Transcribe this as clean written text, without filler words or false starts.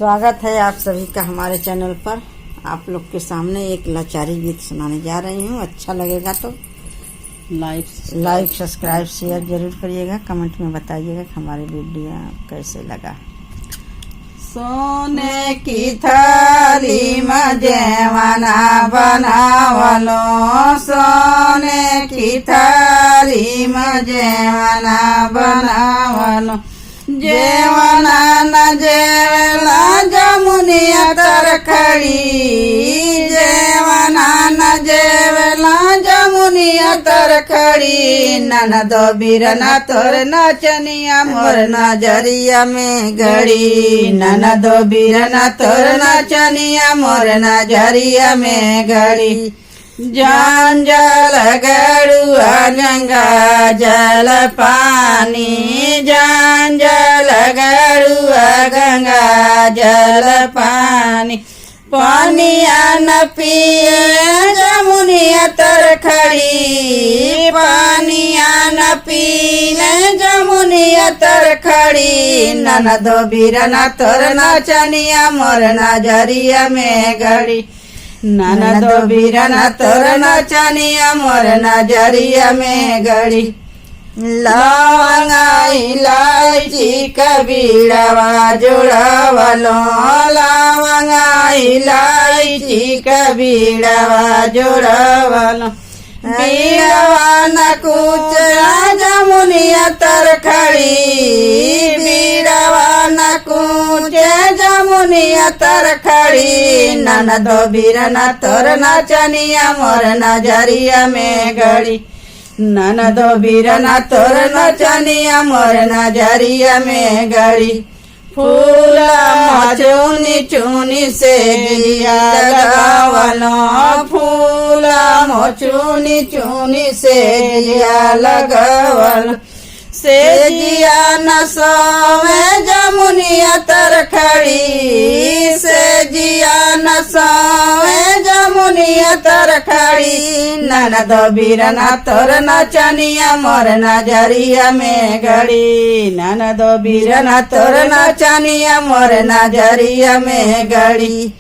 स्वागत है आप सभी का हमारे चैनल पर। आप लोग के सामने एक लाचारी गीत सुनाने जा रही हूँ। अच्छा लगेगा तो लाइक सब्सक्राइब शेयर जरूर करिएगा। कमेंट में बताइएगा कि हमारे वीडियो कैसे लगा। सोने की थाली में जेवना बनावलो, सोने की थाली में जेवना बनावलो, जेवना न जेवला जमुनिया तरखड़ी, जेवना न जेवला जमुनिया तरखड़ी, ननदो बिरना तोर नाचनिया मोर नजरिया में गड़ी, ननदो बिरना तोर नाचनिया मोर नजरिया में गड़ी। जान जल गड़ुआ गंगा जल पानी, जान जल गड़ुआ गंगा जल पानी, पानिया न पिए जमुनिया तरखड़ी, पानिया न पीले जमुनिया तरखड़ी, ननदो बिरना तोर नाचनिया मोर नजरिया में गड़ी, ननदो बिरना तोर नाचनिया मोर नजरिया में गड़ी। लवंगा इलायची कबीरवा जोड़ावलो, लवंगा इलायची कबीरवा जोड़ावलो, बीड़वा न कुछ जमुनिया तरखड़ी, बीड़वा न कुछ जमुनिया तरखड़ी, ननदो बिरना तोर नाचनिया मोर नजरिया में गड़ी, ननदो बिरना तोर नाचनिया मोर नजरिया में गड़ी। फूला चुनी चुनी से जिया लगावलो, फूला चुनी चुनी से जिया लगावलो, से जिया न सोवे जमुनिया तरखड़ी, से जिया न सोवे जमुनिया तरखड़ी, ननदो बिरना तोर नाचनिया मोर नजरिया में गड़ी, ननदो बिरना तोर नाचनिया मोर नजरिया में गड़ी।